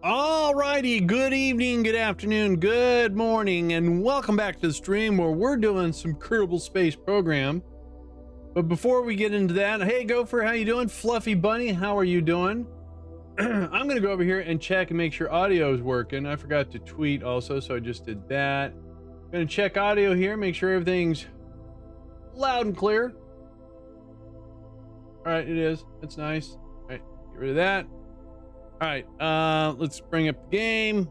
All righty, good evening, good afternoon, good morning, and welcome back to the stream where we're doing some Kerbal Space Program. But before we get into that, hey Gopher, how you doing? Fluffy Bunny, how are you doing? I'm gonna go over here and check and make sure audio is working. I forgot to tweet also, so I just did that. Gonna check audio here, make sure everything's loud and clear. All right, it is. That's nice. All right, get rid of that. All right, let's bring up the game.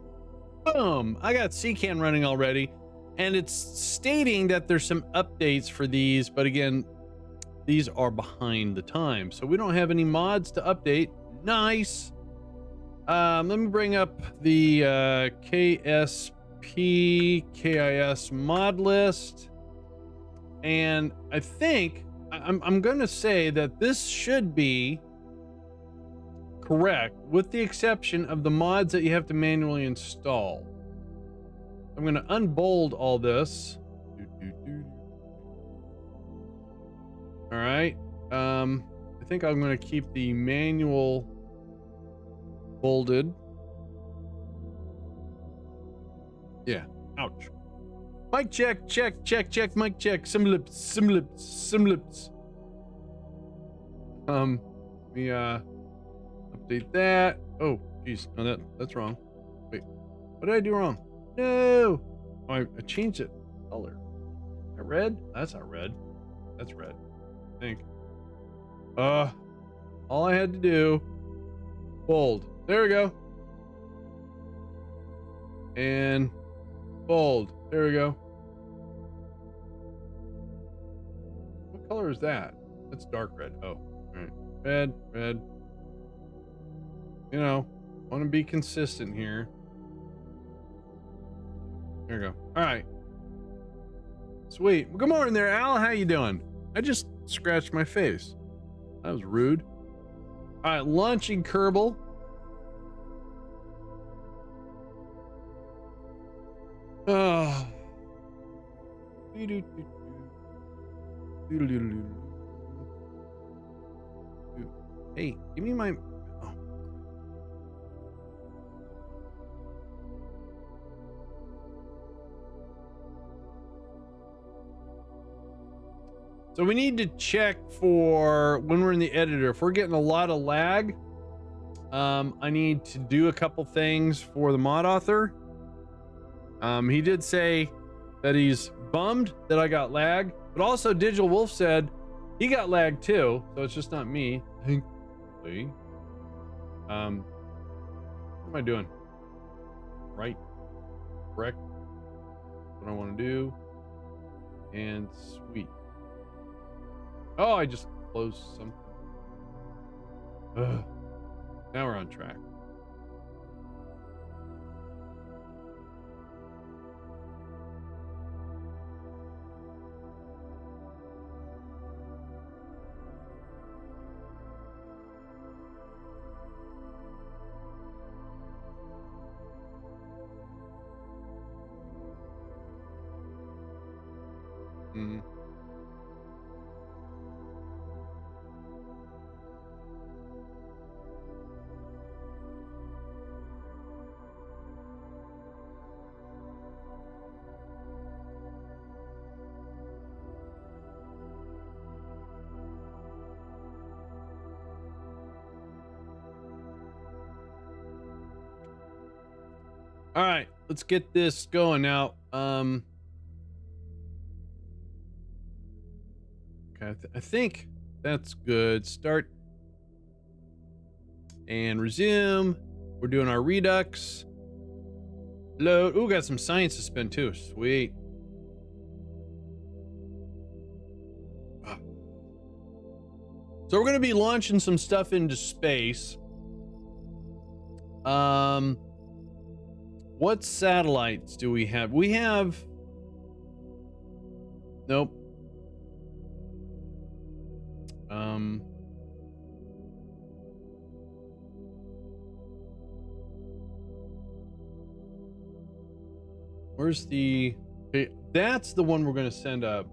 Boom, I got CCAN running already, and it's stating that there's some updates for these, but again, these are behind the time, so we don't have any mods to update. Nice. Let me bring up the KSP KIS mod list, and I think I'm gonna say that this should be correct, with the exception of the mods that you have to manually install. I'm going to unbold all this. All right. I think I'm going to keep the manual bolded. Yeah. Ouch. Mic check, check, check, check, mic check. Some lips, some lips, some lips. Let me update that. Oh, geez. No, that's wrong. Wait, what did I do wrong? No. Oh, I changed it. Color. Is that red? That's not red. That's red. I think. All I had to do. Bold. There we go. And bold. There we go. What color is that? That's dark red. Oh, all right. Red, red. You know, want to be consistent here. There we go. All right. Sweet. Well, good morning there, Al. How you doing? I just scratched my face. That was rude. All right, launching Kerbal. Oh. Hey, give me my... So we need to check for when we're in the editor. If we're getting a lot of lag, I need to do a couple things for the mod author. He did say that he's bummed that I got lag, but also Digital Wolf said he got lag too, so it's just not me. Thankfully. What am I doing? Right, correct. What I want to do, and sweet. Oh, I just closed something. Ugh. Now we're on track. All right, let's get this going now. Okay, I think that's good. Start and resume. We're doing our Redux. Load. Ooh, got some science to spend too. Sweet. So we're going to be launching some stuff into space. What satellites do we have? We have... Nope. Where's the... Okay, that's the one we're going to send up.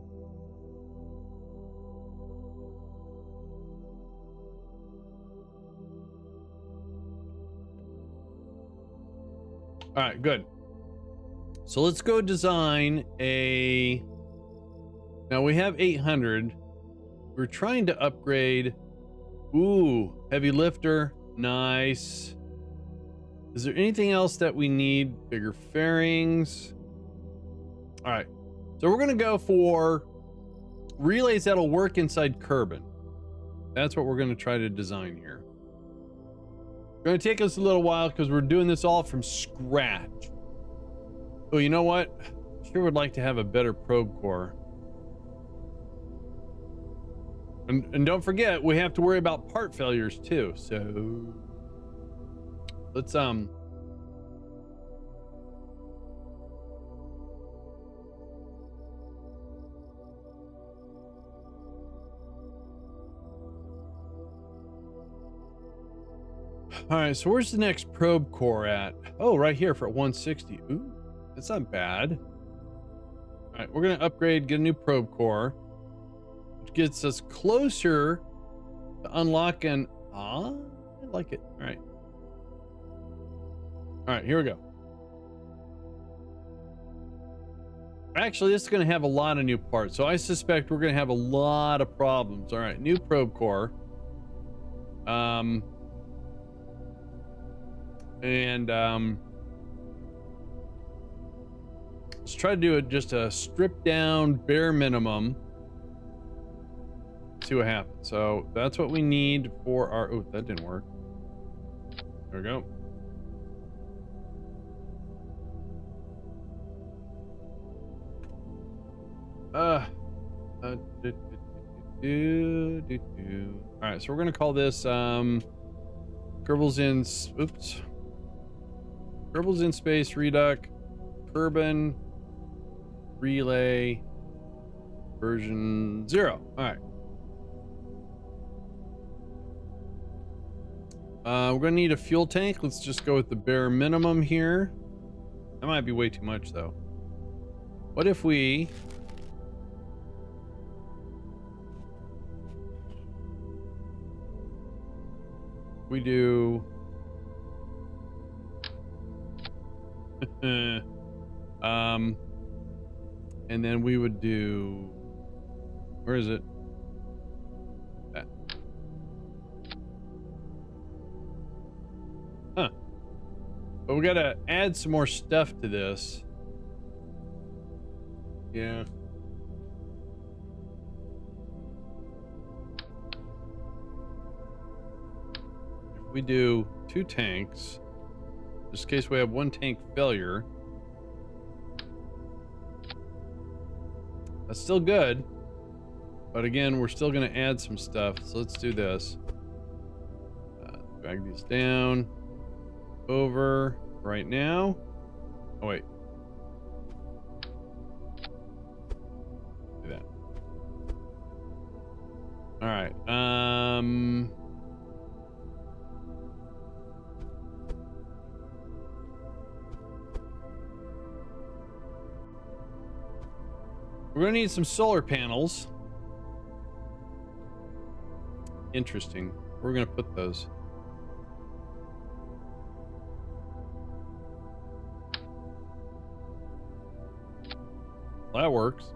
All right, good. So let's go design a. Now we have 800. We're trying to upgrade. Ooh, heavy lifter. Nice. Is there anything else that we need? Bigger fairings. All right. So we're going to go for relays that'll work inside Kerbin. That's what we're going to try to design here. It's going to take us a little while because we're doing this all from scratch. Oh, you know what? Sure would like to have a better probe core. And don't forget, we have to worry about part failures too. So let's all right, so where's the next probe core at? Oh, right here for 160. Ooh, that's not bad. All right, we're gonna upgrade, get a new probe core, which gets us closer to unlocking. I like it. All right, here we go. Actually, this is going to have a lot of new parts, so I suspect we're going to have a lot of problems. All right, new probe core. Let's try to do it just a stripped down bare minimum. See what happens. So that's what we need for our. Oh, that didn't work. There we go. All right, so we're gonna call this Kerbals in. Oops. Kerbals in Space Redux Kerbin Relay version 0. All right. We're gonna need a fuel tank. Let's just go with the bare minimum here. That might be way too much though. What if we do and then we would do, where is it? That. Huh. But we gotta add some more stuff to this. Yeah. If we do 2 tanks, just in case we have 1 tank failure. That's still good. But again, we're still going to add some stuff. So let's do this. Drag these down. Over right now. Oh, wait. Do that. All right. We're gonna need some solar panels. Interesting. We're gonna put those. Well, that works.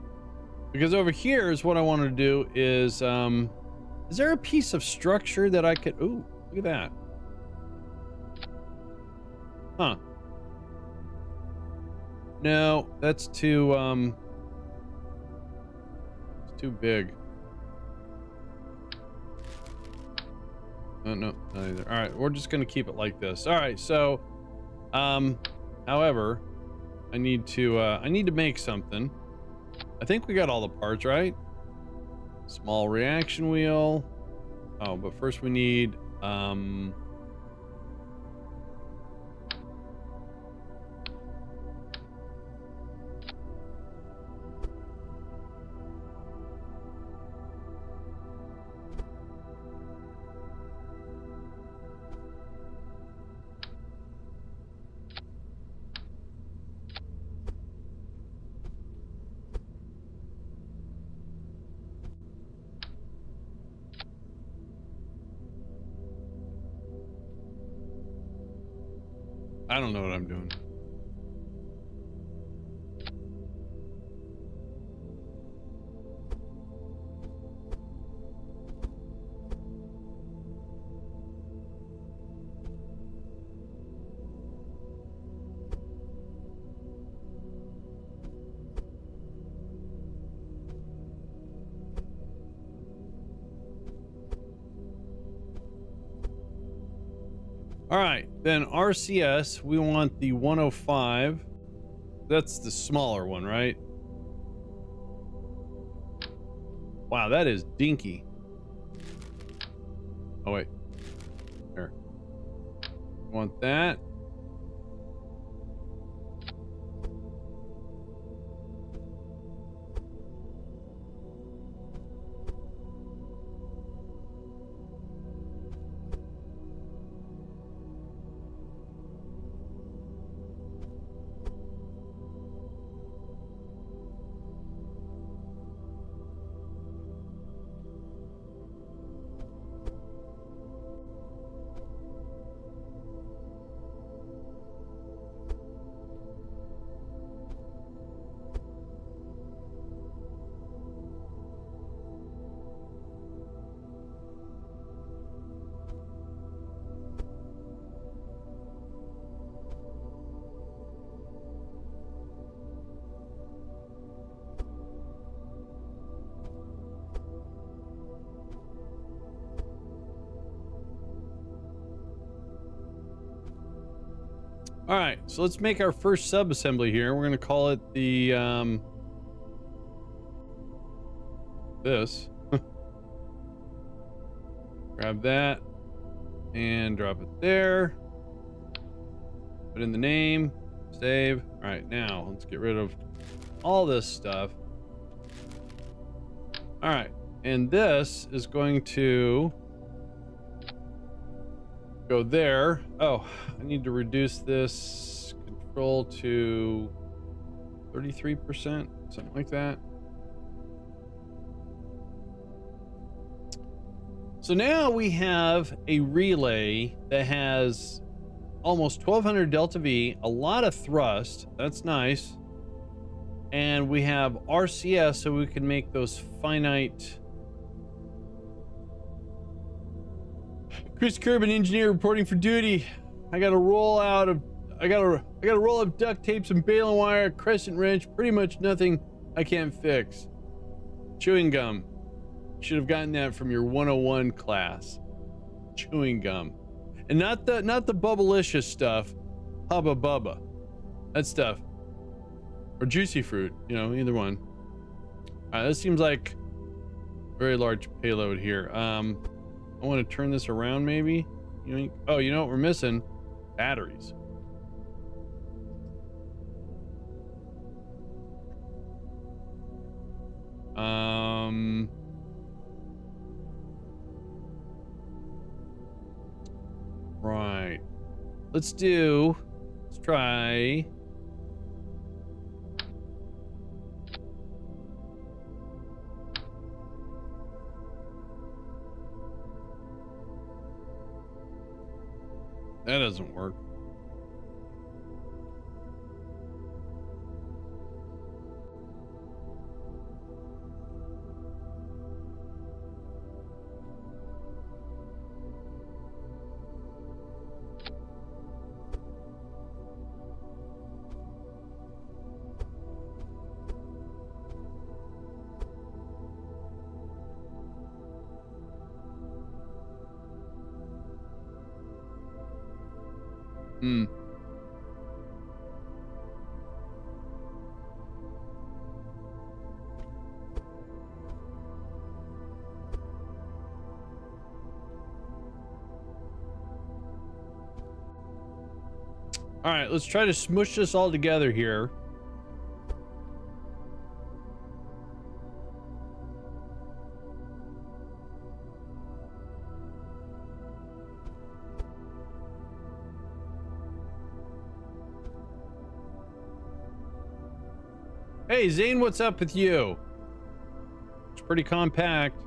Because over here is what I wanted to do is there a piece of structure that I could, ooh, look at that. Huh. No, that's too it's too big. No, not either. All right, we're just gonna keep it like this. All right, so however, I need to make something. I think we got all the parts, right? Small reaction wheel. Oh, but first we need I don't know what I'm doing. All right, then RCS, we want the 105. That's the smaller one, right? Wow, that is dinky. Oh, wait. There. Want that. All right, so let's make our first sub-assembly here. We're going to call it the, this. Grab that and drop it there. Put in the name, save. All right, now let's get rid of all this stuff. All right, and this is going to go there. Oh, I need to reduce this control to 33%, something like that. So now we have a relay that has almost 1200 delta V, a lot of thrust. That's nice. And we have RCS, so we can make those finite. Chris Kerbin, engineer, reporting for duty. I got a roll of duct tape, some baling wire, crescent wrench, pretty much nothing I can't fix. Chewing gum. Should have gotten that from your 101 class. Chewing gum. And not the bubblicious stuff. Hubba Bubba. That stuff. Or juicy fruit, you know, either one. Alright, this seems like a very large payload here. I want to turn this around maybe. Oh, you know what we're missing? Batteries. Right. Let's try. That doesn't work. All right, let's try to smush this all together here. Hey, Zane, what's up with you? It's pretty compact.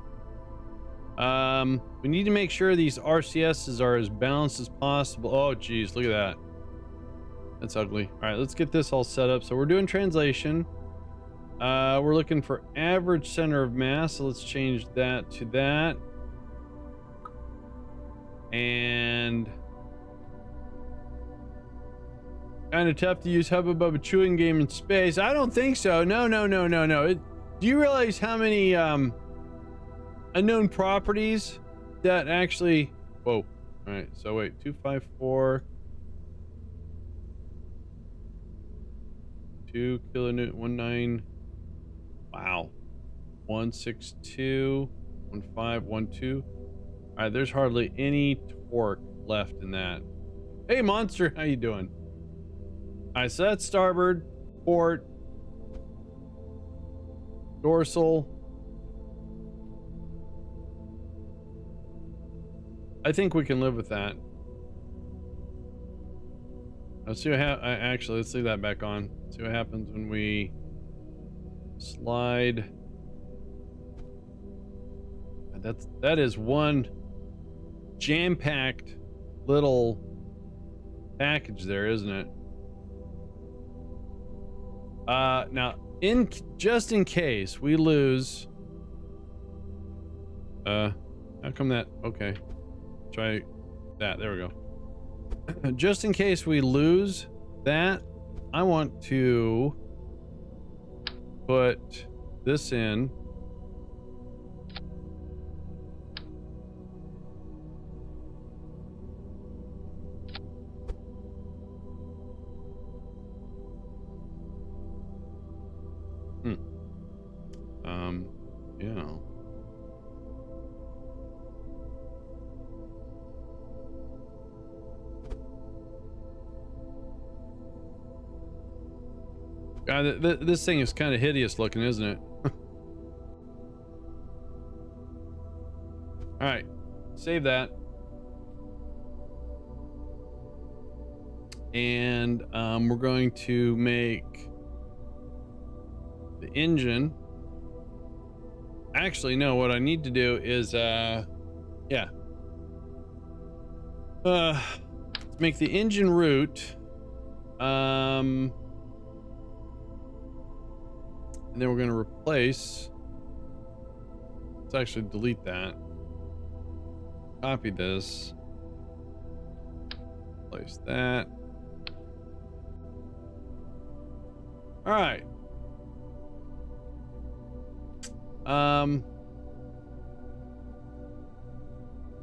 We need to make sure these RCSs are as balanced as possible. Oh, geez, look at that. That's ugly. All right, let's get this all set up. So we're doing translation. We're looking for average center of mass. So let's change that to that. And kind of tough to use Hubba Bubba chewing game in space. I don't think so. No. Do you realize how many unknown properties that actually... Whoa. All right, so wait, 254. 2 kilonewton, 19. Wow. 162, 1512. All right, there's hardly any torque left in that. Hey, Monster, how you doing? All right, so that's starboard, port, dorsal. I think we can live with that. Let's see what actually, let's leave that back on. See what happens when we slide. That is one jam-packed little package there, isn't it? Now, just in case we lose, how come that? Okay, try that. There we go. Just in case we lose that, I want to put this in. Yeah. God, this thing is kind of hideous looking, isn't it? All right, save that. And we're going to make the engine. Actually, no, what I need to do is, let's make the engine root. And then we're going to replace. Let's actually delete that. Copy this. Place that. All right.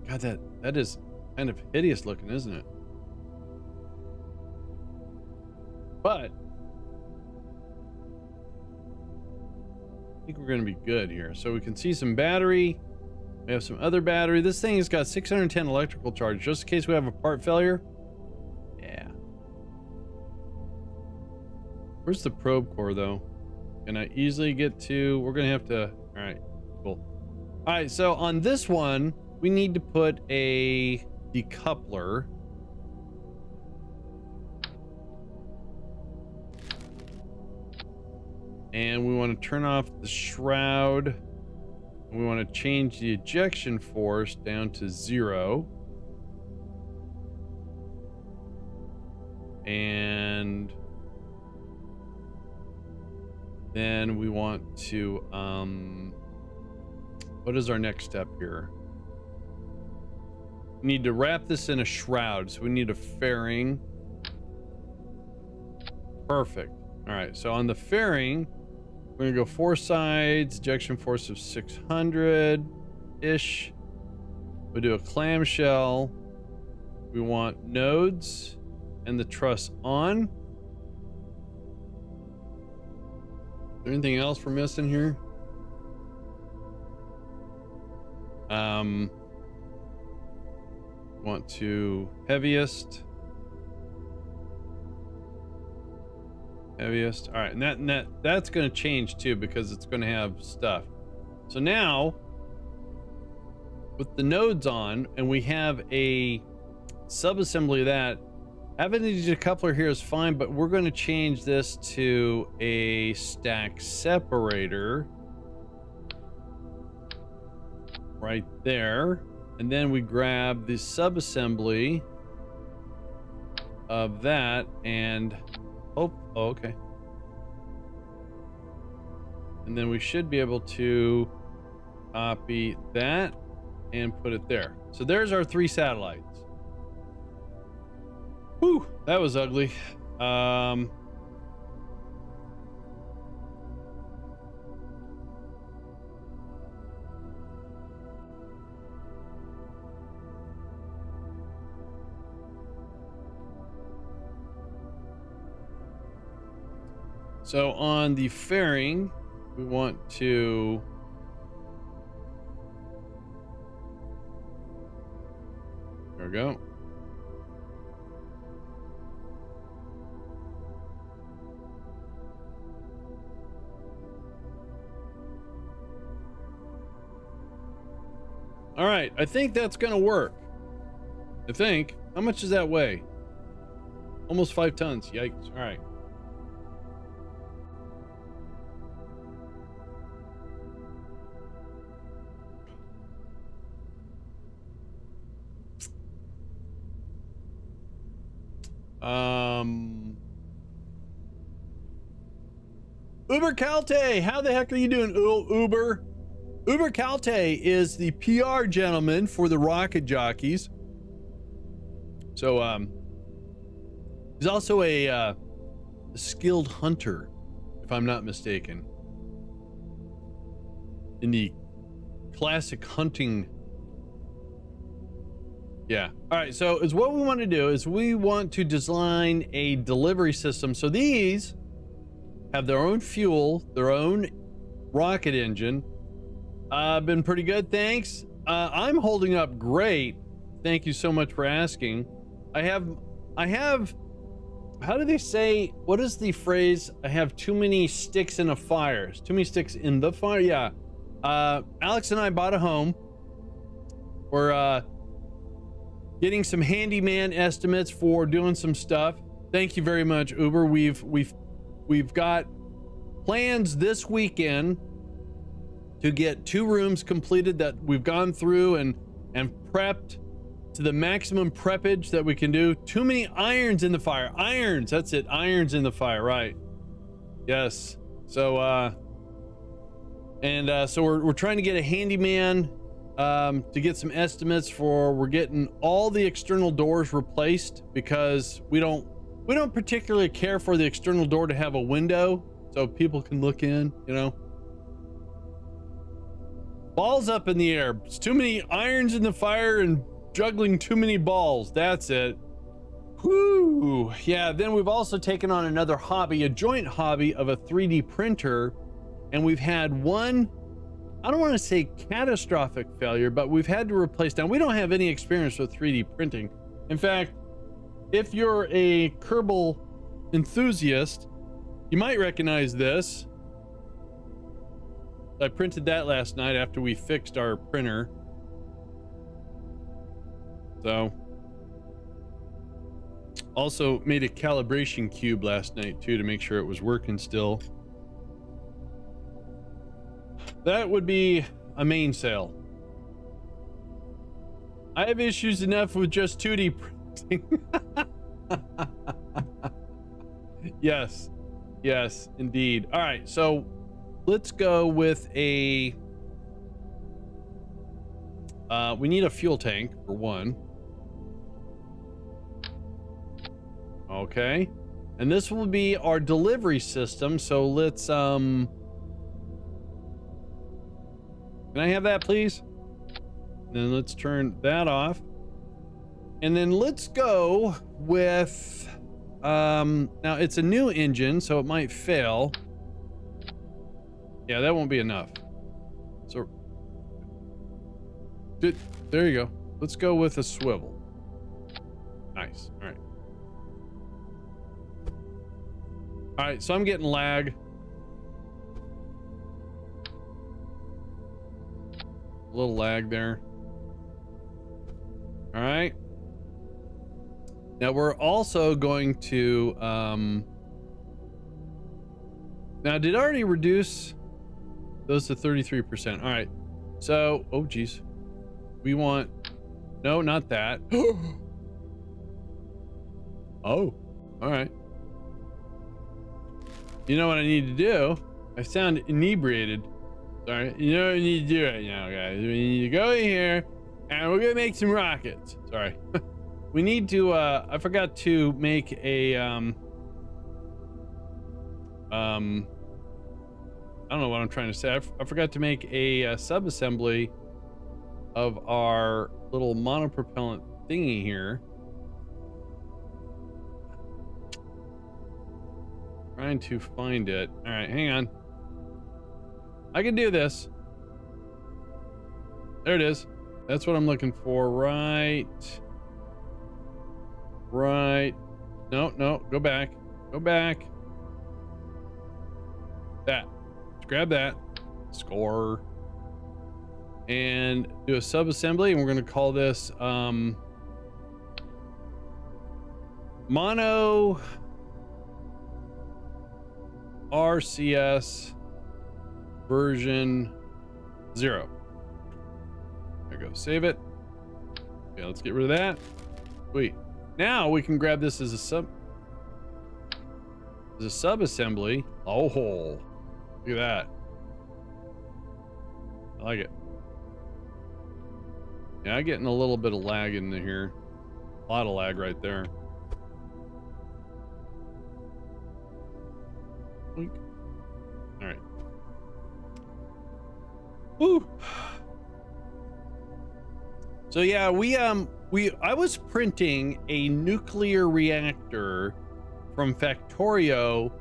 God, that is kind of hideous looking, isn't it? But I think we're going to be good here. So we can see some battery. We have some other battery. This thing has got 610 electrical charge, just in case we have a part failure. Yeah. Where's the probe core, though? Can I easily get to? We're going to have to. All right, cool. All right, so on this one, we need to put a decoupler. And we want to turn off the shroud. And we want to change the ejection force down to 0. And then we want to, what is our next step here? We need to wrap this in a shroud. So we need a fairing. Perfect. All right. So on the fairing, we're going to go 4 sides, ejection force of 600-ish. We'll do a clamshell. We want nodes and the truss on. Is there anything else we're missing here? Want to heaviest. All right, and that's going to change too because it's going to have stuff. So now with the nodes on, and we have a subassembly of that, having a decoupler here is fine, but we're going to change this to a stack separator right there. And then we grab the subassembly of that and oh, okay. And then we should be able to copy that and put it there. So there's our 3 satellites. Whew, that was ugly. So on the fairing, we want to there we go. All right, I think that's gonna work. I think. How much does that weigh? Almost 5 tons. Yikes. All right. Uber Calte, how the heck are you doing, Uber? Uber Calte is the PR gentleman for the rocket jockeys. So, he's also a skilled hunter, if I'm not mistaken, in the classic hunting. Yeah. All right. So is what we want to do is we want to design a delivery system. So these have their own fuel, their own rocket engine. Been pretty good. Thanks. I'm holding up great. Thank you so much for asking. I have, how do they say, what is the phrase? I have too many sticks in a fire. Too many sticks in the fire. Yeah. Alex and I bought a home. We're, getting some handyman estimates for doing some stuff. Thank you very much, Uber. We've got plans this weekend to get 2 rooms completed that we've gone through and prepped to the maximum preppage that we can do. Too many irons in the fire. Irons, that's it. Irons in the fire, right? Yes. So so we're trying to get a handyman to get some estimates for. We're getting all the external doors replaced because we don't particularly care for the external door to have a window so people can look in, you know. Balls up in the air. It's too many irons in the fire and juggling too many balls. That's it. Whoo. Yeah, then we've also taken on another hobby, a joint hobby of a 3D printer, and we've had one, I don't want to say catastrophic failure, but we've had to replace. Now, we don't have any experience with 3D printing. In fact, if you're a Kerbal enthusiast, you might recognize this. I printed that last night after we fixed our printer. So, also made a calibration cube last night too to make sure it was working still. That would be a mainsail. I have issues enough with just 2D printing. Yes, yes, indeed. All right, so let's go with a, we need a fuel tank for one. Okay, and this will be our delivery system. So let's, can I have that, please? And then let's turn that off. And then let's go with, now it's a new engine, so it might fail. Yeah, that won't be enough. So, there you go. Let's go with a swivel. Nice. All right. All right, so I'm getting lag. A little lag there. All right. Now we're also going to, now did I already reduce those to 33%? All right. So, oh geez. We want, no, not that. Oh, all right. You know what I need to do? I sound inebriated. Sorry. You know what we need to do right now, guys? We need to go in here and we're gonna make some rockets. Sorry. We need to, I forgot to make a, I don't know what I'm trying to say. I forgot to make a sub-assembly of our little monopropellant thingy here. trying to find it. All right, hang on. I can do this. There it is. That's what I'm looking for. Right. No, go back. Go back. That. Let's grab that. Score. And do a sub-assembly, and we're going to call this Mono RCS version 0. There you go. Save it. Okay, let's get rid of that. Sweet. Now we can grab this as a sub-assembly. Oh, look at that. I like it. Yeah, I'm getting a little bit of lag in here. A lot of lag right there. All right. Woo. So yeah, I was printing a nuclear reactor from Factorio,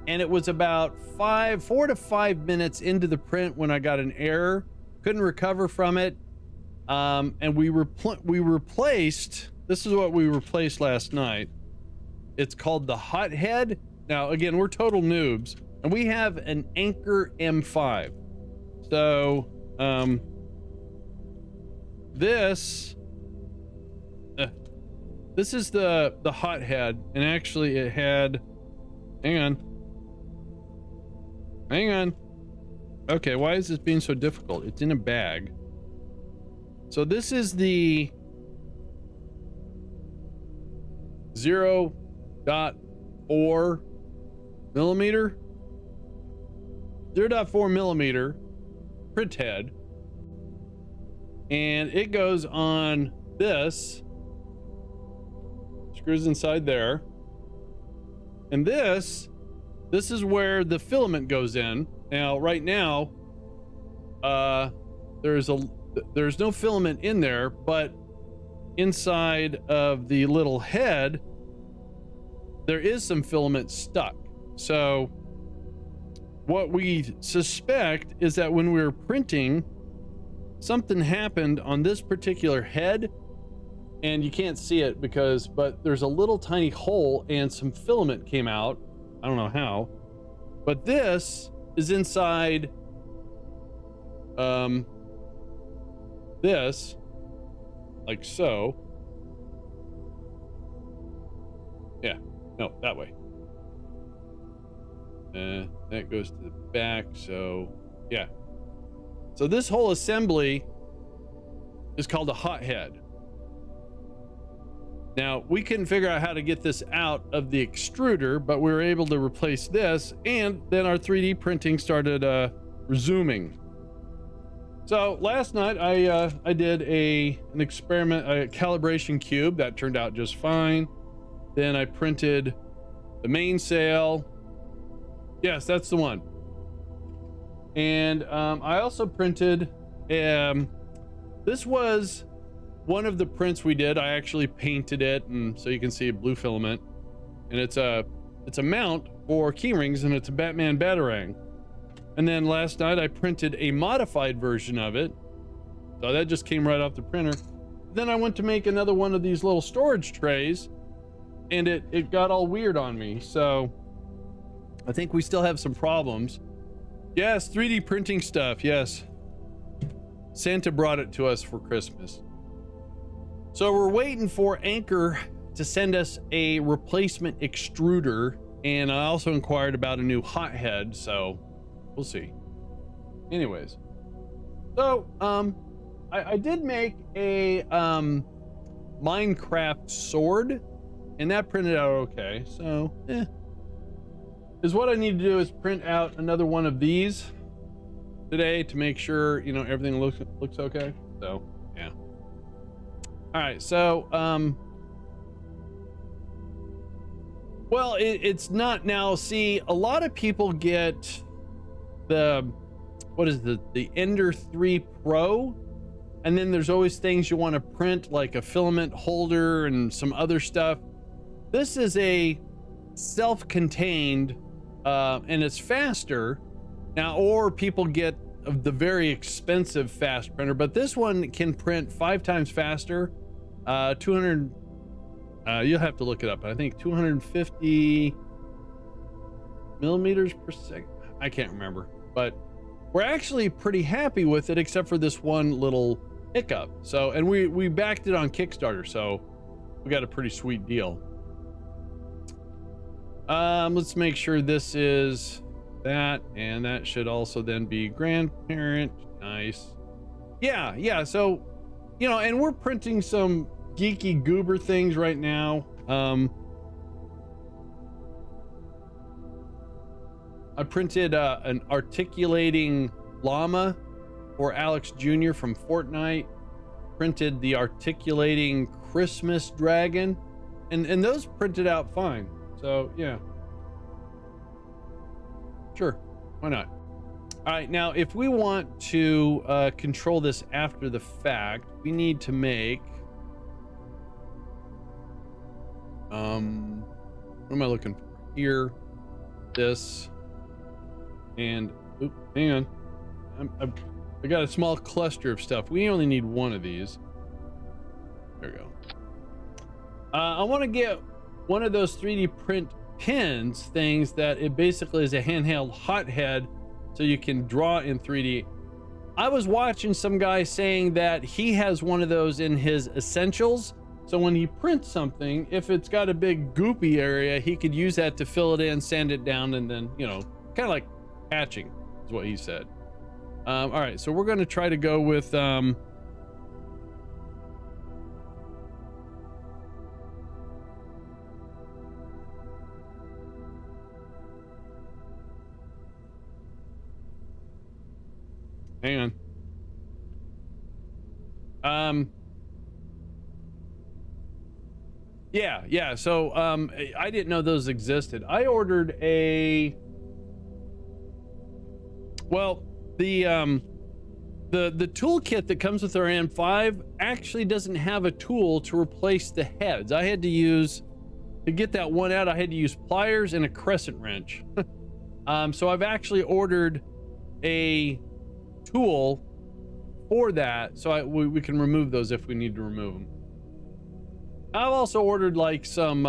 and it was about 4 to 5 minutes into the print when I got an error. Couldn't recover from it. And we replaced, this is what we replaced last night. It's called the Hothead. Now, again, we're total noobs, and we have an Anchor M5. So, this is the Hothead, and actually it had, hang on. Okay, why is this being so difficult? It's in a bag. So this is the 0.4 millimeter, 0.4 millimeter print head, and it goes on this, screws inside there, and this is where the filament goes in. Now, right now, there's no filament in there, but inside of the little head, there is some filament stuck. So what we suspect is that when we were printing, something happened on this particular head, and you can't see it but there's a little tiny hole and some filament came out. I don't know how, but this is inside this, like so. Yeah, no, that way. That goes to the back, so yeah. So this whole assembly is called a Hothead. Now, we couldn't figure out how to get this out of the extruder, but we were able to replace this, and then our 3D printing started resuming. So last night I did an experiment, a calibration cube that turned out just fine. Then I printed the mainsail. Yes, that's the one. And I also printed, this was one of the prints we did. I actually painted it, and so you can see a blue filament, and it's a mount for key rings, and it's a Batman Batarang. And then last night I printed a modified version of it. So that just came right off the printer. Then I went to make another one of these little storage trays, and it got all weird on me. So I think we still have some problems. Yes, 3D printing stuff, yes. Santa brought it to us for Christmas. So we're waiting for Anchor to send us a replacement extruder, and I also inquired about a new Hothead, so we'll see. Anyways, so I did make a Minecraft sword, and that printed out okay. So is what I need to do is print out another one of these today to make sure, you know, everything looks okay. So yeah. All right, so well, it's not now. See, a lot of people get the Ender 3 Pro, and then there's always things you want to print, like a filament holder and some other stuff. This is a self-contained and it's faster now, or people get the very expensive fast printer, but this one can print 5 times faster. 200, you'll have to look it up. I think 250 millimeters per second. I can't remember, but we're actually pretty happy with it, except for this one little hiccup. So, and we backed it on Kickstarter, so we got a pretty sweet deal. Let's make sure this is that, and that should also then be grandparent. Nice. Yeah. So, you know, and we're printing some geeky goober things right now. I printed an articulating llama for Alex Jr. from Fortnite. Printed the articulating Christmas dragon, and those printed out fine. So yeah, sure, why not? All right, now if we want to control this after the fact, we need to make what am I looking for here? This, and oop, hang on, I got a small cluster of stuff. We only need one of these. There we go. I want to get one of those 3D print pins things that it basically is a handheld hothead, so you can draw in 3D. I was watching some guy saying that he has one of those in his essentials, so when he prints something, if it's got a big goopy area, he could use that to fill it in, sand it down, and then, you know, kind of like hatching is what he said. All right, so we're going to try to go with hang on. Yeah. So I didn't know those existed. I ordered a, well, the toolkit that comes with our M5 actually doesn't have a tool to replace the heads. I had to use, to get that one out, I had to use pliers and a crescent wrench. So I've actually ordered a tool for that, so we can remove those if we need to remove them. I've also ordered like some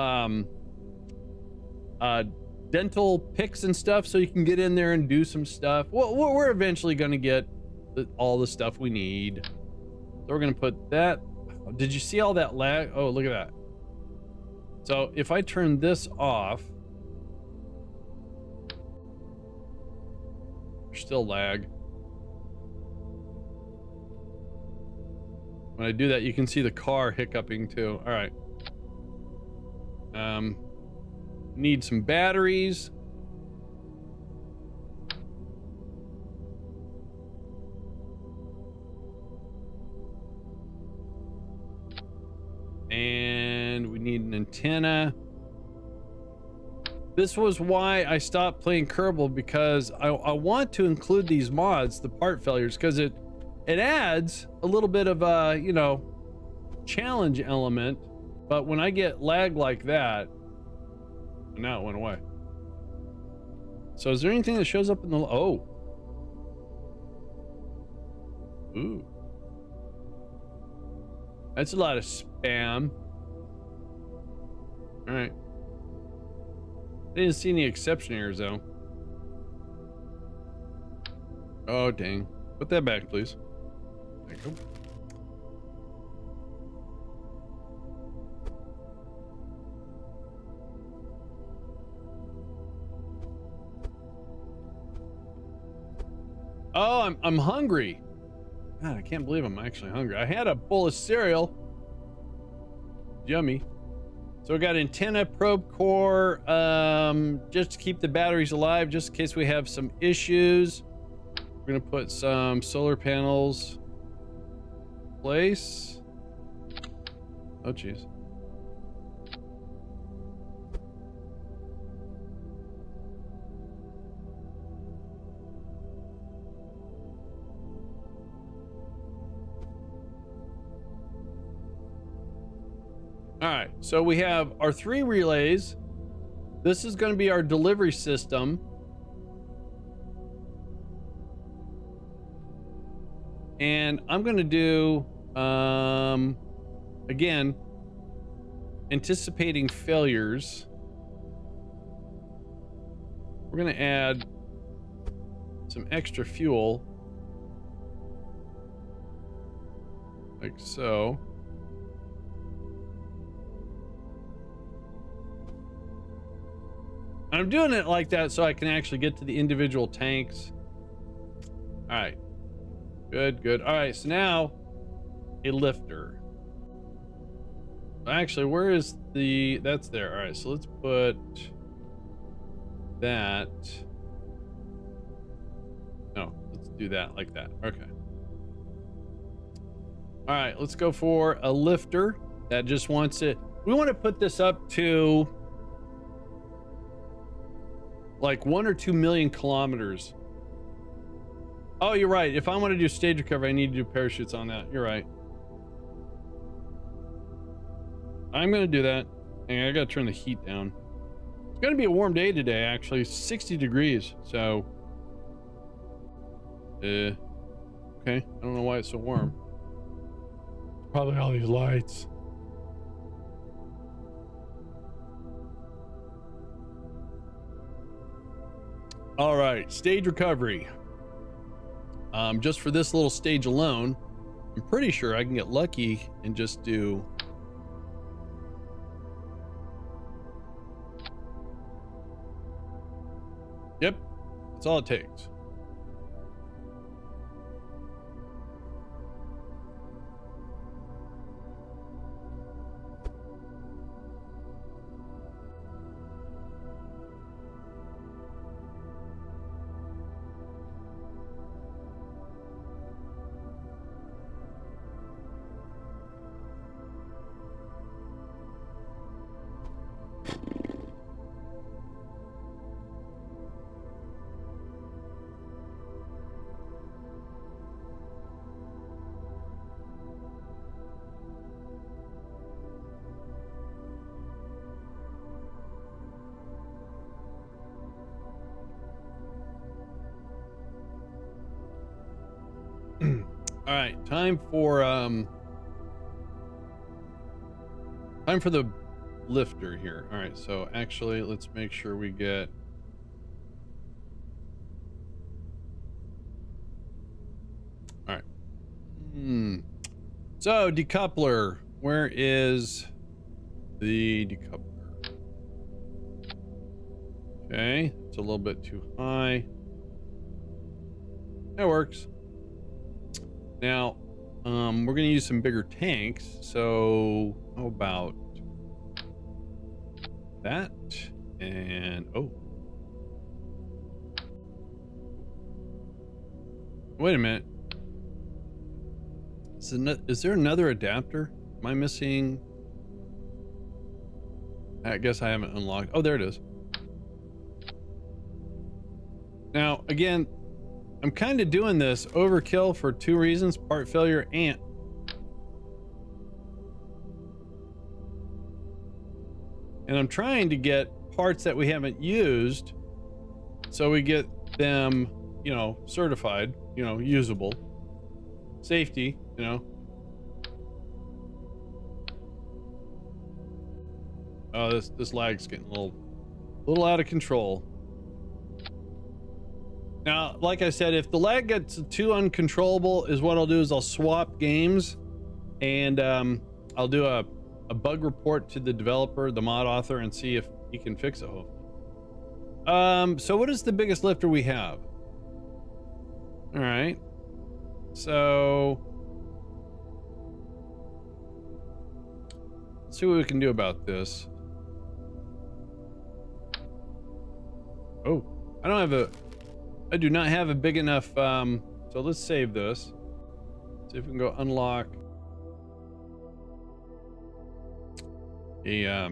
dental picks and stuff, so you can get in there and do some stuff. Well, we're eventually going to get all the stuff we need. So we're going to put that. Did you see all that lag? Oh, look at that. So if I turn this off, there's still lag. When I do that, you can see the car hiccuping too. All right. Need some batteries. And we need an antenna. This was why I stopped playing Kerbal, because I want to include these mods, the part failures, because it adds a little bit of a, you know, challenge element. But when I get lag like that, now it went away. So is there anything that shows up in the, oh. Ooh. That's a lot of spam. All right. I didn't see any exception errors though. Oh, dang. Put that back, please. There you go. Oh, I'm hungry. God, I can't believe I'm actually hungry. I had a bowl of cereal. Yummy. So we got antenna, probe core, just to keep the batteries alive, just in case we have some issues. We're gonna put some solar panels in place. Oh, geez. All right, so we have our 3 relays. this is going to be our delivery system. And I'm going to do, again, anticipating failures. We're going to add some extra fuel. Like so. I'm doing it like that so I can actually get to the individual tanks. All right. Good, good. All right, so now a lifter. Actually, where is the... That's there. All right, so let's put that... No, let's do that like that. Okay. All right, let's go for a lifter that just wants it. We want to put this up to like 1 or 2 million kilometers. Oh, you're right. If I want to do stage recovery, I need to do parachutes on that. You're right. I'm going to do that. And I got to turn the heat down. It's going to be a warm day today, actually. 60 degrees. So, okay. I don't know why it's so warm. Probably all these lights. All right, stage recovery. Just for this little stage alone, I'm pretty sure I can get lucky and just do... Yep, that's all it takes. All right, time for the lifter here. All right, so actually let's make sure we get... All right. So decoupler, where is the decoupler? Okay, it's a little bit too high. That works. Now, we're going to use some bigger tanks. So how about that? And, oh. Wait a minute. Is there another adapter? Am I missing? I guess I haven't unlocked. Oh, there it is. Now, again, I'm kind of doing this overkill for 2 reasons: part failure and I'm trying to get parts that we haven't used so we get them, you know, certified, you know, usable, safety, you know. Oh, this lag's getting a little out of control. Now, like I said, if the lag gets too uncontrollable, is what I'll do is I'll swap games, and I'll do a bug report to the developer, the mod author, and see if he can fix it, hopefully. So what is the biggest lifter we have? All right. So let's see what we can do about this. Oh, I do not have a big enough, so let's save this. See if we can go unlock a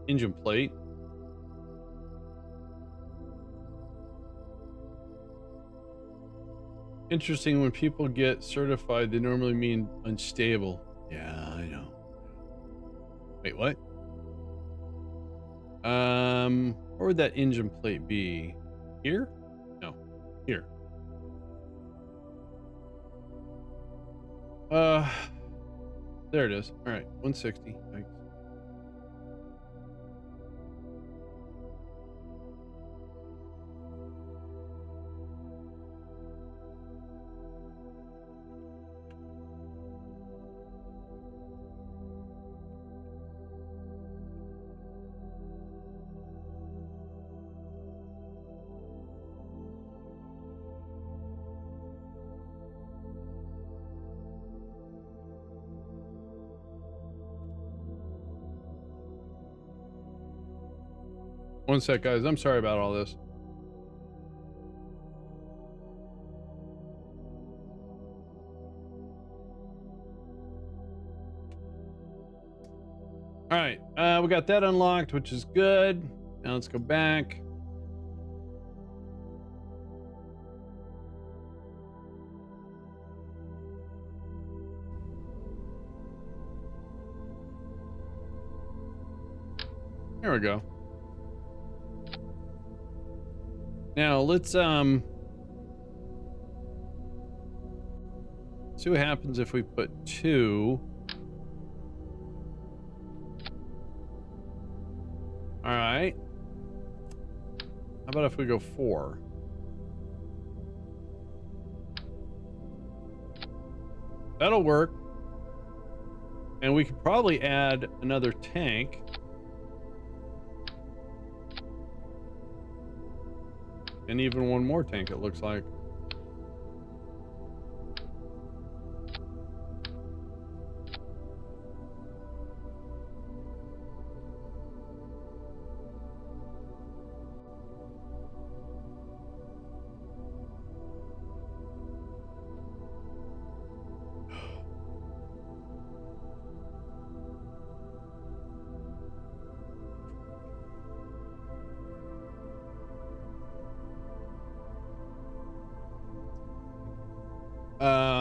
engine plate. Interesting, when people get certified, they normally mean unstable. Yeah, I know. Wait, what? Where would that engine plate be? Here? No, here. There it is. All right, 160. Thanks. One sec, guys. I'm sorry about all this. All right, we got that unlocked, which is good. Now let's go back. There we go. Now let's see what happens if we put 2. All right. How about if we go 4? That'll work. And we could probably add another tank. And even one more tank, it looks like.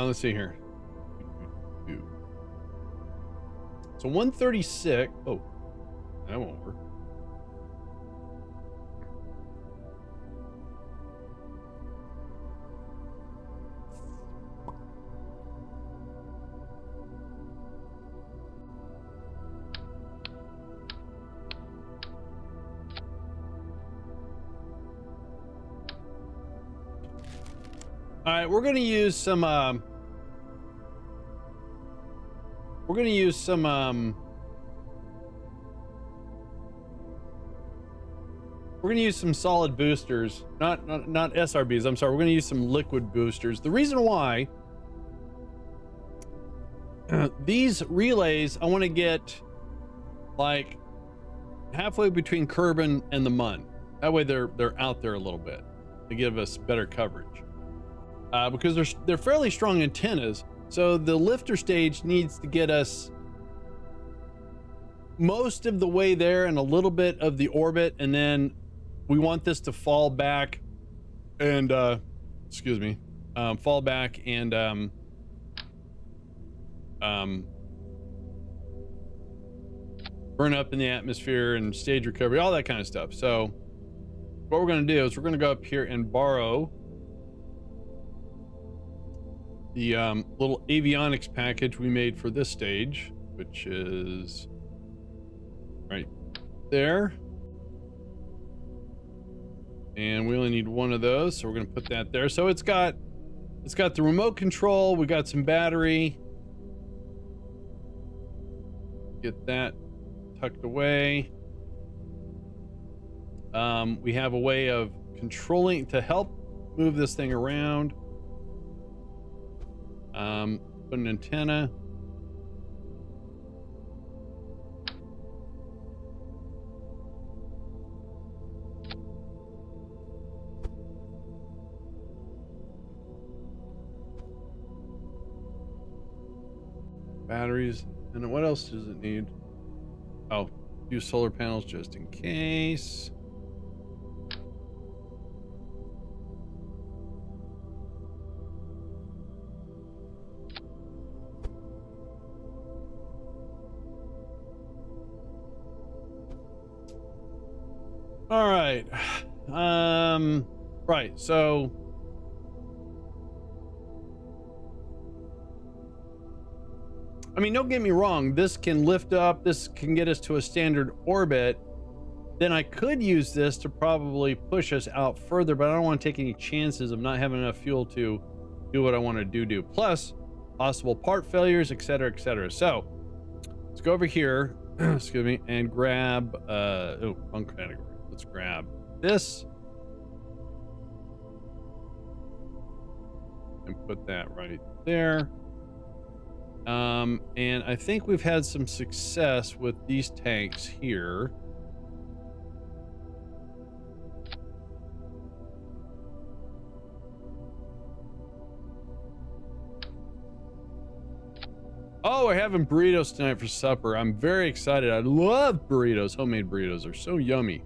Let's see here. So 136. Oh, that won't work. All right, we're going to use some solid boosters, not SRBs. I'm sorry. We're going to use some liquid boosters. The reason why these relays, I want to get like halfway between Kerbin and the Mun. That way they're out there a little bit to give us better coverage. Because they're fairly strong antennas, so the lifter stage needs to get us most of the way there and a little bit of the orbit, and then we want this to fall back and fall back and burn up in the atmosphere and stage recovery, all that kind of stuff. So what we're going to do is we're going to go up here and borrow the little avionics package we made for this stage, which is right there. And we only need one of those, so we're going to put that there. So it's got the remote control, we got some battery. Get that tucked away. We have a way of controlling to help move this thing around. Put an antenna. Batteries. And what else does it need? Oh, use solar panels just in case. All right. Right. So I mean, don't get me wrong, this can lift up, this can get us to a standard orbit. Then I could use this to probably push us out further, but I don't want to take any chances of not having enough fuel to do what I want to do. Plus possible part failures, etc., etc. So let's go over here, excuse me, and grab, wrong category. Let's grab this and put that right there. And I think we've had some success with these tanks here. Oh, we're having burritos tonight for supper. I'm very excited. I love burritos. Homemade burritos are so yummy.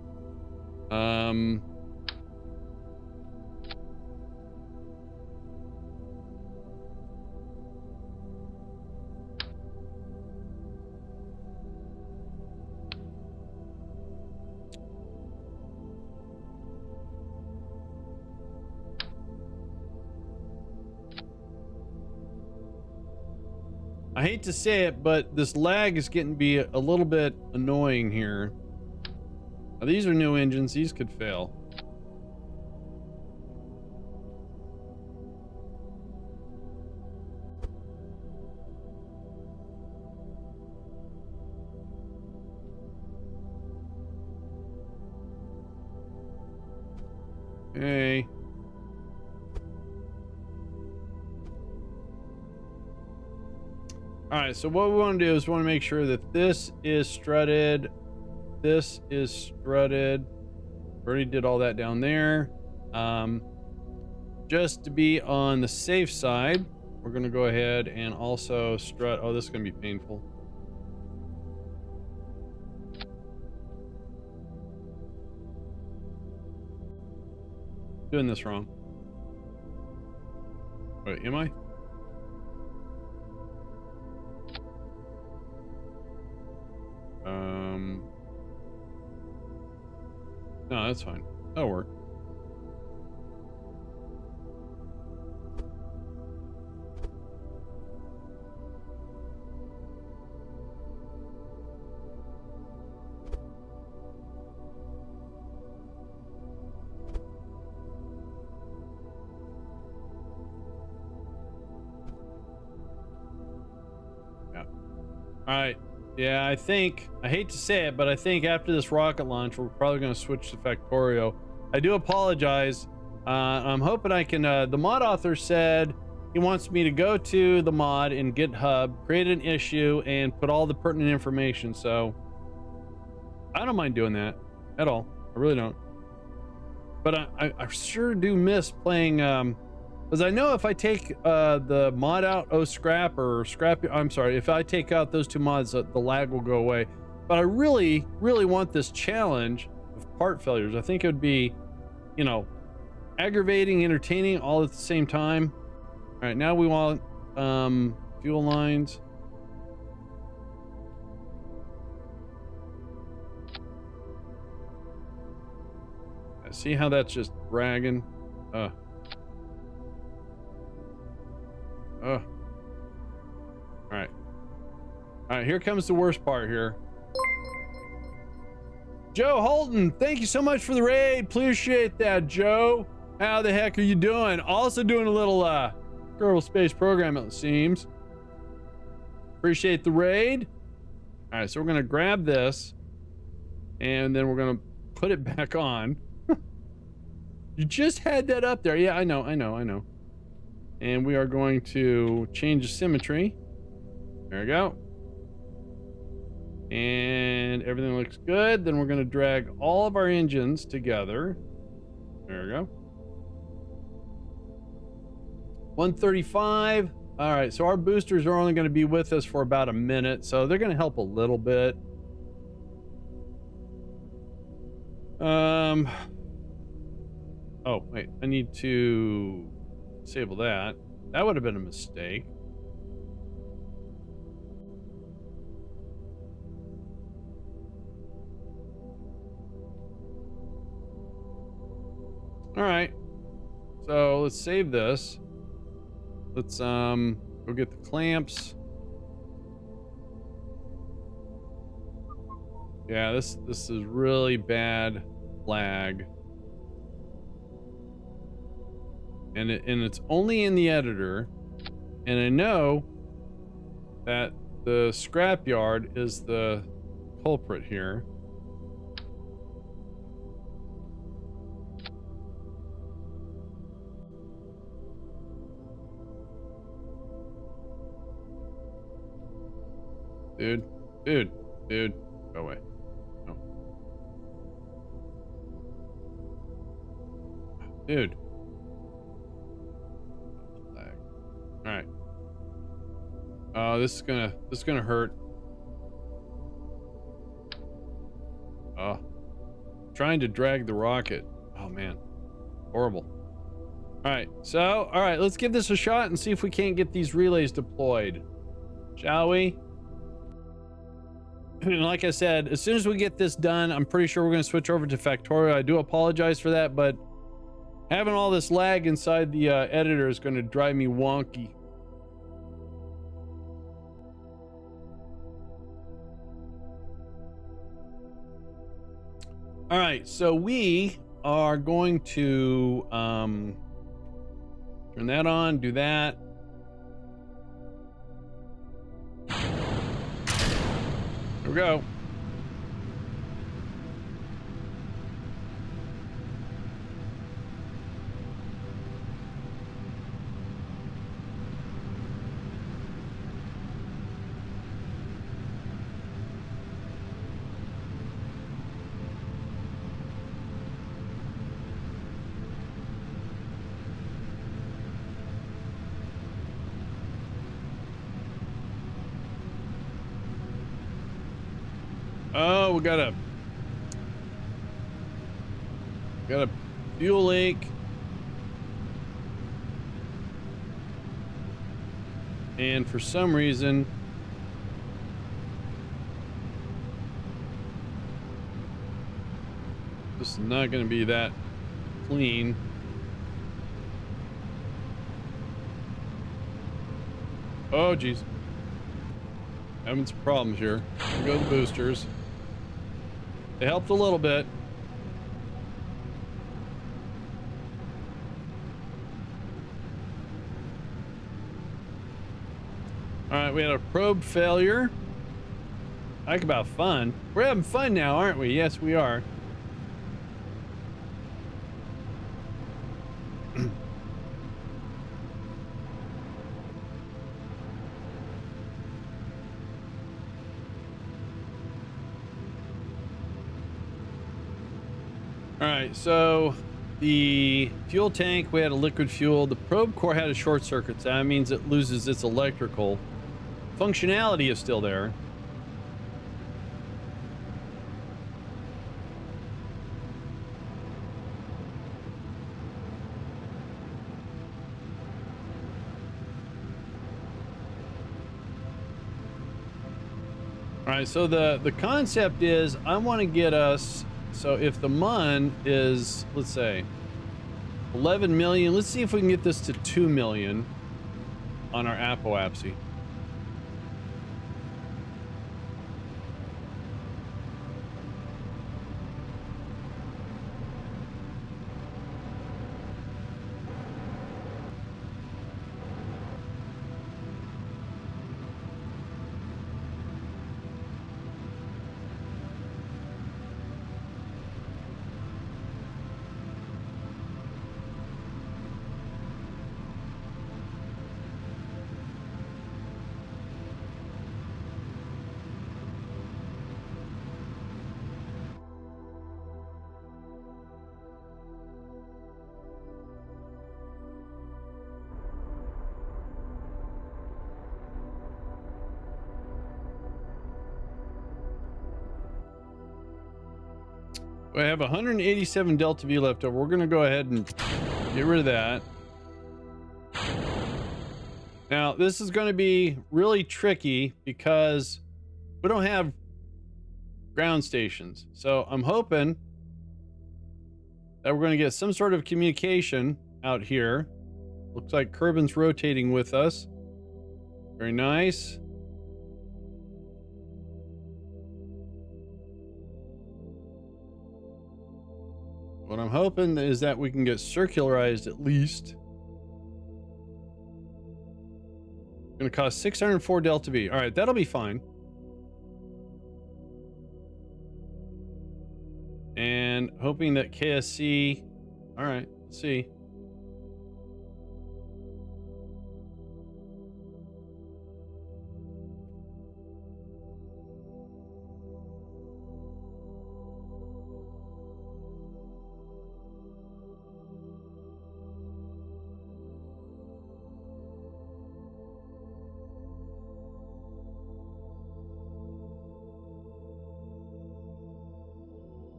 I hate to say it, but this lag is getting to be a little bit annoying here. Now, these are new engines. These could fail. Okay. All right, so what we want to do is we want to make sure that this is strutted. This is strutted. Already did all that down there. Just to be on the safe side, we're going to go ahead and also strut. Oh, this is going to be painful. Doing this wrong. Wait, am I? No, that's fine. That'll work. Yeah. All right. Yeah, I think, I hate to say it, but I think after this rocket launch, we're probably going to switch to Factorio. I do apologize. I'm hoping I can, the mod author said he wants me to go to the mod in GitHub, create an issue, and put all the pertinent information. So I don't mind doing that at all. I really don't. But I sure do miss playing, because I know if I take the mod out, scrap, I'm sorry, if I take out those two mods, the lag will go away. But I really, really want this challenge of part failures. I think it would be, you know, aggravating, entertaining, all at the same time. All right, now we want fuel lines. See how that's just dragging? All right. All right, here comes the worst part here. Joe Holton, thank you so much for the raid. Appreciate that, Joe. How the heck are you doing? Also doing a little Kerbal Space Program, it seems. Appreciate the raid. All right, so we're gonna grab this, and then we're gonna put it back on. You just had that up there. Yeah, I know. And we are going to change the symmetry. There we go. And everything looks good. Then we're going to drag all of our engines together. There we go. 135. All right, so our boosters are only going to be with us for about a minute, so they're going to help a little bit. Oh, wait, I need to disable that. That would have been a mistake. All right. So let's save this. Let's go get the clamps. Yeah, this is really bad lag. And it's only in the editor. And I know that the scrapyard is the culprit here. Dude, go away. No. Dude. Lag. All right. Oh, this is gonna hurt. Oh, trying to drag the rocket. Oh man, horrible. All right, so let's give this a shot and see if we can't get these relays deployed, shall we? And like I said, as soon as we get this done, I'm pretty sure we're going to switch over to Factorio. I do apologize for that, but having all this lag inside the editor is going to drive me wonky. All right, so we are going to turn that on, do that. Here we go. Oh, we got a fuel leak. And for some reason, this is not going to be that clean. Oh, geez. Having some problems here. Here go the boosters. They helped a little bit. All right, we had a probe failure. Talk about fun. We're having fun now, aren't we? Yes, we are. All right, so the fuel tank, we had a liquid fuel. The probe core had a short circuit, so that means it loses its electrical. Functionality is still there. All right, so the concept is I want to get us, so if the MUN is, let's say 11 million, let's see if we can get this to 2 million on our apoapsy. We have 187 Delta V left over. We're going to go ahead and get rid of that. Now, this is going to be really tricky because we don't have ground stations. So I'm hoping that we're going to get some sort of communication out here. Looks like Kerbin's rotating with us. Very nice. What I'm hoping is that we can get circularized at least. Going to cost 604 delta V. All right, that'll be fine. And hoping that KSC. All right, let's see.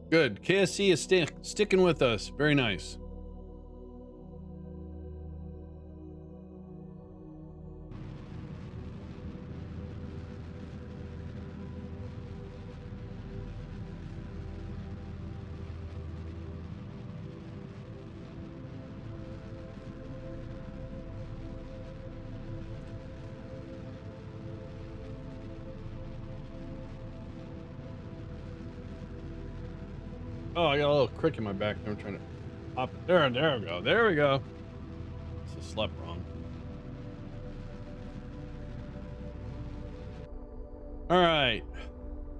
Good. KSC is sticking with us. Very nice. Oh, I got a little crick in my back. I'm trying to pop it. There we go. There we go. Just slept wrong. All right.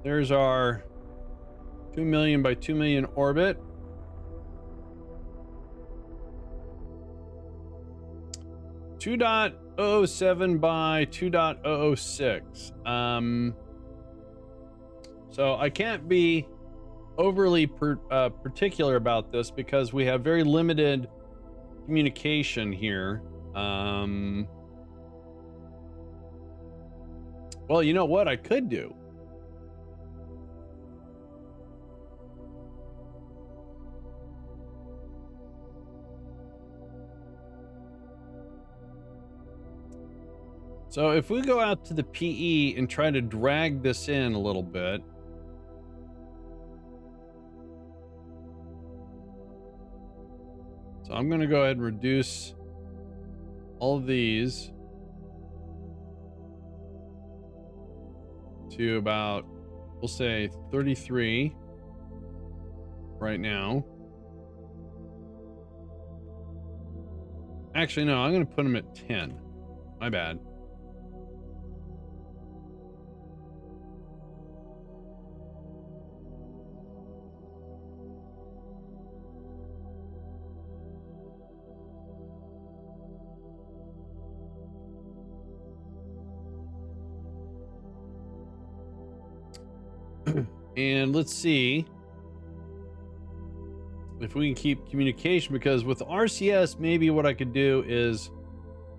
There's our 2 million by 2 million orbit. .007 by 2.006. So I can't be overly particular about this because we have very limited communication here. Well, you know what I could do? So if we go out to the PE and try to drag this in a little bit. So I'm going to go ahead and reduce all of these to about, we'll say 33 right now. Actually, no, I'm going to put them at 10. My bad. And let's see if we can keep communication, because with RCS, maybe what I could do is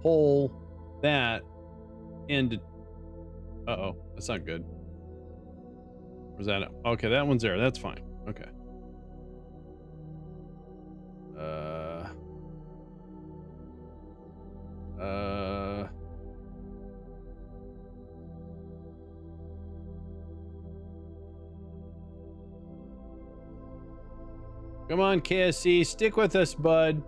pull that into. Uh-oh, that's not good. Where's that? Okay, that one's there. That's fine. Okay. Come on, KSC, stick with us, bud.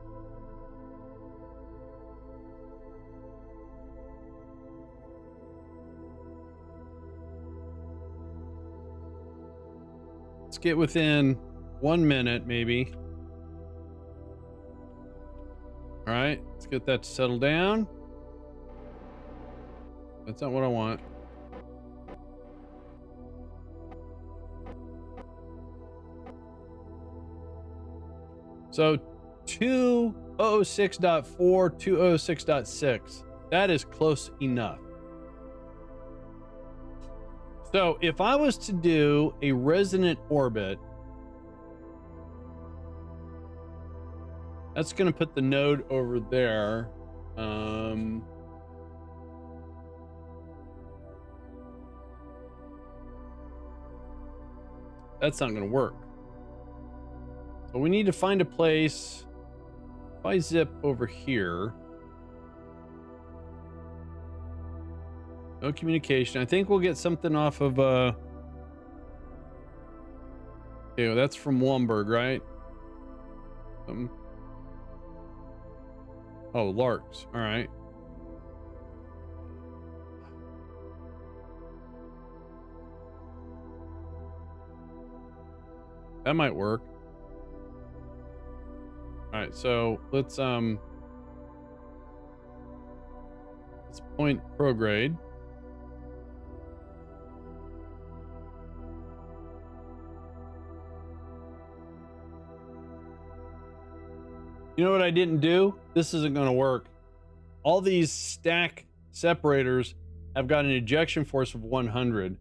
Let's get within 1 minute, maybe. All right, let's get that to settle down. That's not what I want. So 206.4, 206.6. That is close enough. So if I was to do a resonant orbit, that's going to put the node over there. That's not going to work. So we need to find a place. If I zip over here, no communication. I think we'll get something off of okay, well, that's from Womberg, right? them. Oh, larks. All right. That might work. All right, so let's point prograde. You know what I didn't do? This isn't going to work. All these stack separators have got an ejection force of 100.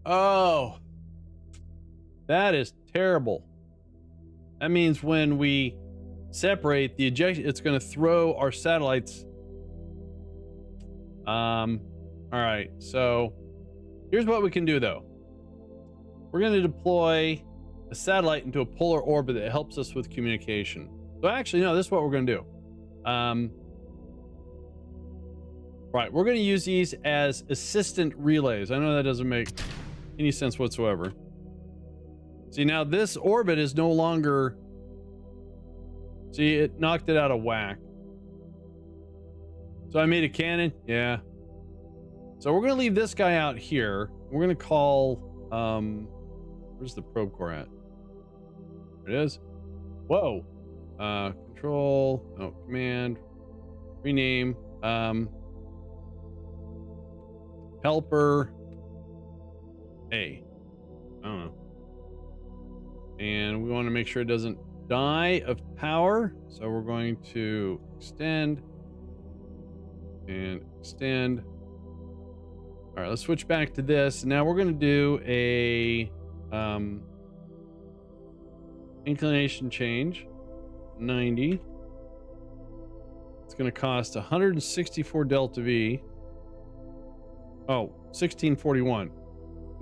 Oh, that is terrible. That means when we separate the ejection, it's going to throw our satellites. All right, so here's what we can do though. We're going to deploy a satellite into a polar orbit that helps us with communication. So actually, no, this is what we're going to do. Right, we're going to use these as assistant relays. I know that doesn't make any sense whatsoever. See, now this orbit is no longer... See, it knocked it out of whack. So I made a cannon? Yeah. So we're going to leave this guy out here. We're going to call... where's the probe core at? There it is. Whoa. Control... Oh, command. Rename. Helper A. I don't know. And we want to make sure it doesn't die of power. So we're going to extend and extend. All right, let's switch back to this. Now we're going to do a inclination change, 90. It's going to cost 164 delta V. Oh, 1641.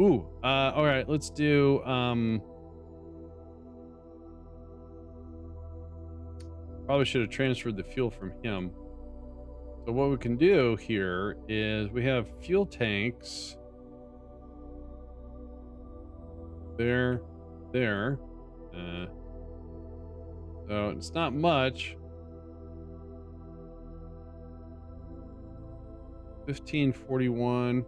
Ooh, all right, let's do, probably should have transferred the fuel from him. So what we can do here is we have fuel tanks. There. So it's not much. 1541.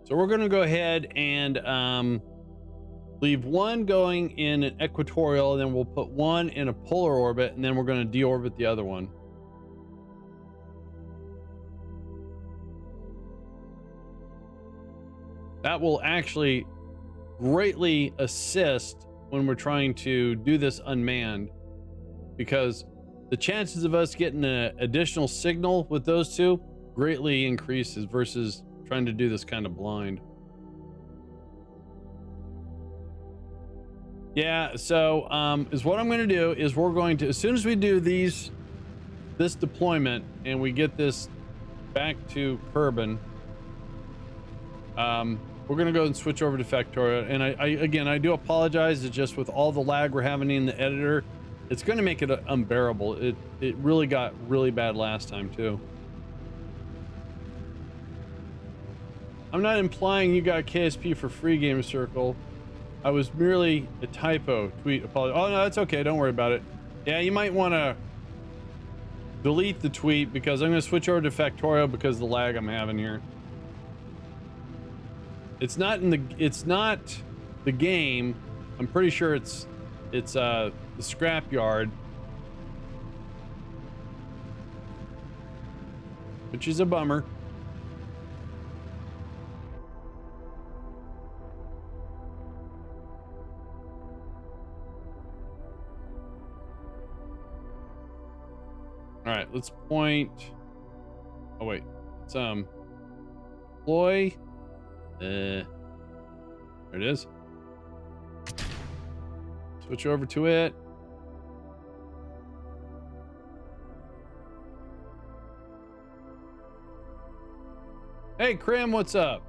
So we're going to go ahead and leave one going in an equatorial, and then we'll put one in a polar orbit, and then we're going to deorbit the other one. That will actually greatly assist when we're trying to do this unmanned, because the chances of us getting an additional signal with those two greatly increases versus trying to do this kind of blind. Yeah, so is what I'm going to do is we're going to, as soon as we do this deployment and we get this back to Kerbin, we're going to go and switch over to Factorio. And I do apologize. It's just with all the lag we're having in the editor, it's going to make it unbearable. It really got really bad last time too. I'm not implying you got KSP for free, Game Circle. I was merely a typo tweet. Apology. Oh no, that's okay. Don't worry about it. Yeah, you might want to delete the tweet because I'm going to switch over to Factorio because of the lag I'm having here. It's not in the, it's not the game. I'm pretty sure it's the scrapyard, which is a bummer. All right, let's point. Oh wait, let's deploy. There it is. Switch over to it. Hey, Krim, what's up?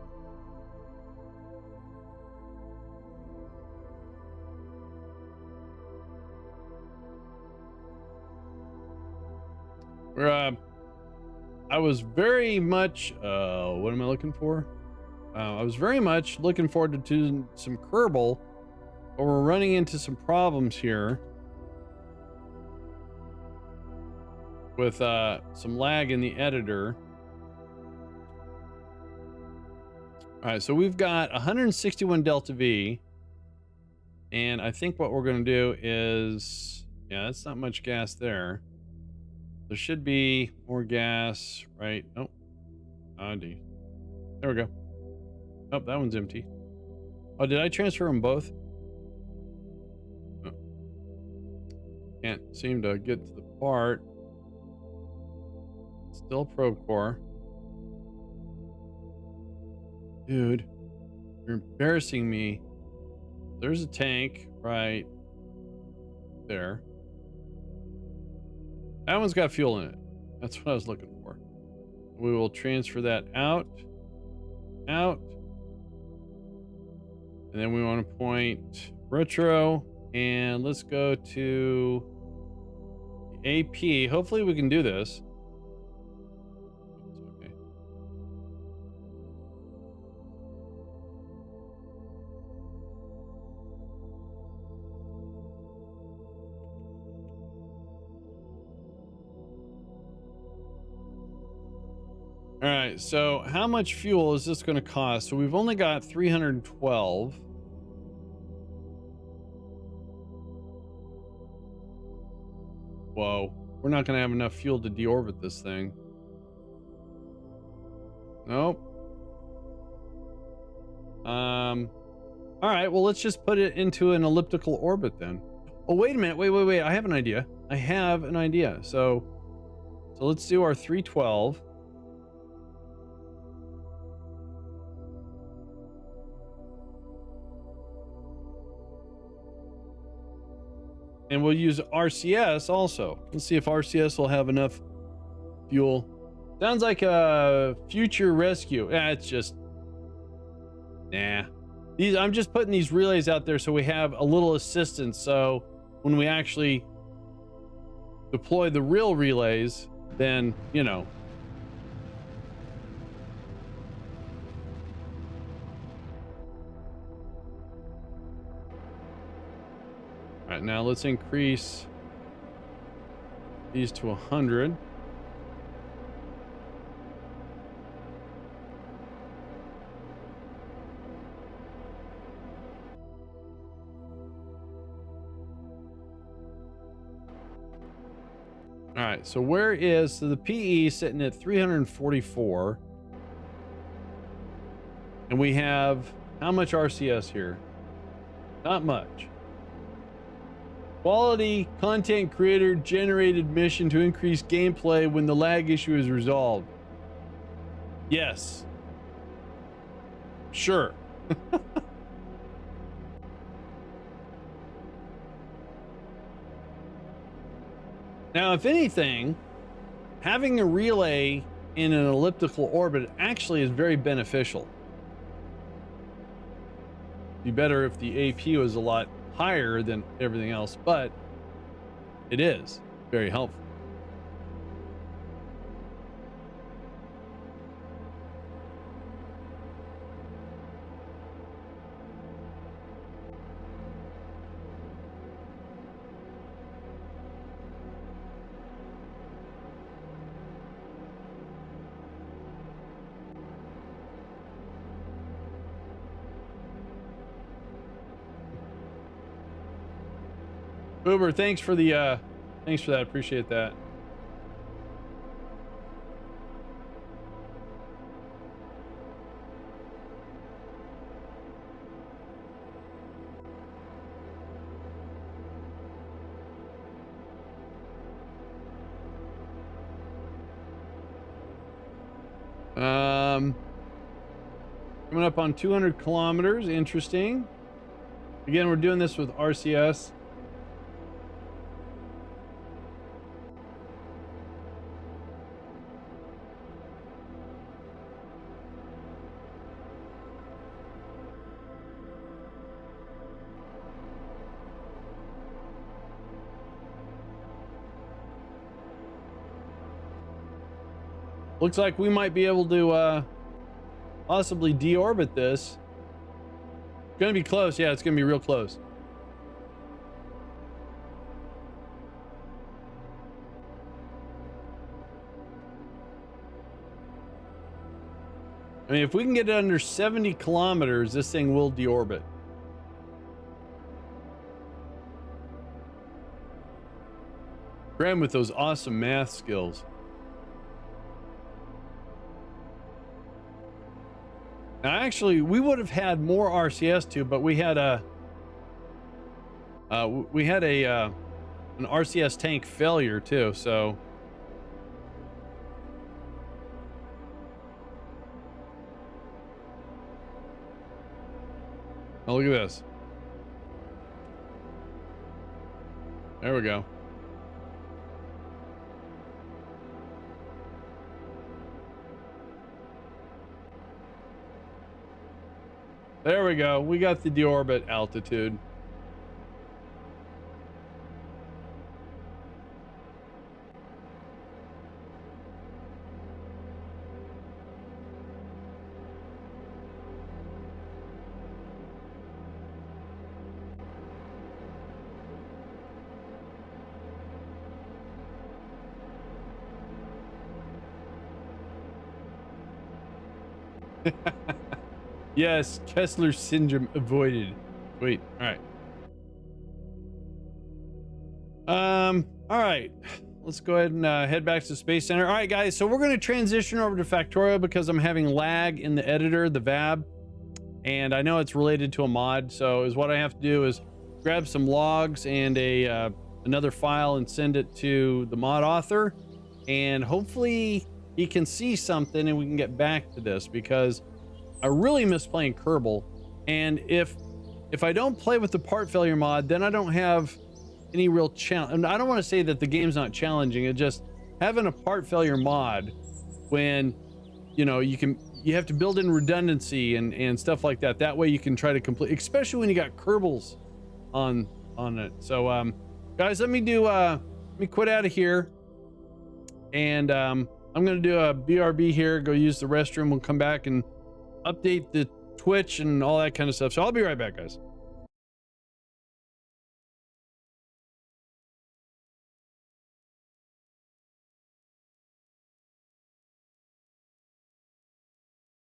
We're, I was very much, what am I looking for? I was very much looking forward to doing some Kerbal, but we're running into some problems here with some lag in the editor. All right, so we've got 161 delta V, and I think what we're going to do is, yeah, that's not much gas there. There should be more gas, right? Oh, D. There we go. Oh, that one's empty. Oh, did I transfer them both? Oh. Can't seem to get to the part. Still probe core. Dude, you're embarrassing me. There's a tank right there. That one's got fuel in it. That's what I was looking for. We will transfer that out. And then we want to point retro, and let's go to the AP. Hopefully we can do this. Okay. All right, so how much fuel is this going to cost? So we've only got 312. Whoa, we're not going to have enough fuel to deorbit this thing. Nope. All right, well, let's just put it into an elliptical orbit then. Oh, wait a minute. Wait. I have an idea. So let's do our 312. And we'll use RCS also. Let's see if RCS will have enough fuel. Sounds like a future rescue. It's just, nah. I'm just putting these relays out there so we have a little assistance. So when we actually deploy the real relays, then, you know. All right, now let's increase these to 100. All right, so so the PE sitting at 344. And we have how much RCS here? Not much. Quality content creator generated mission to increase gameplay when the lag issue is resolved. Yes. Sure. Now, if anything, having a relay in an elliptical orbit actually is very beneficial. It'd be better if the AP was a lot higher than everything else, but it is very helpful. Uber, thanks for the thanks for that. Appreciate that. Coming up on 200 kilometers. Interesting. Again, we're doing this with RCS. Looks like we might be able to possibly deorbit this. It's gonna be close. Yeah, it's gonna be real close. I mean, if we can get it under 70 kilometers, this thing will deorbit. Graham with those awesome math skills. Now, actually, we would have had more RCS too, but we had an RCS tank failure too. So, oh, look at this. There we go. There we go. We got the deorbit altitude. Yes, Kessler syndrome avoided. Sweet. All right. All right. Let's go ahead and head back to the Space Center. All right, guys. So we're going to transition over to Factorio because I'm having lag in the editor, the VAB, and I know it's related to a mod. So is what I have to do is grab some logs and another file and send it to the mod author, and hopefully he can see something and we can get back to this because I really miss playing Kerbal. And if I don't play with the part failure mod, then I don't have any real challenge. And I don't want to say that the game's not challenging. It just having a part failure mod when, you know, you have to build in redundancy and stuff like that. That way you can try to complete, especially when you got Kerbals on it. So, guys, let me quit out of here. And, I'm going to do a BRB here, go use the restroom. We'll come back and update the Twitch and all that kind of stuff. So I'll be right back, guys.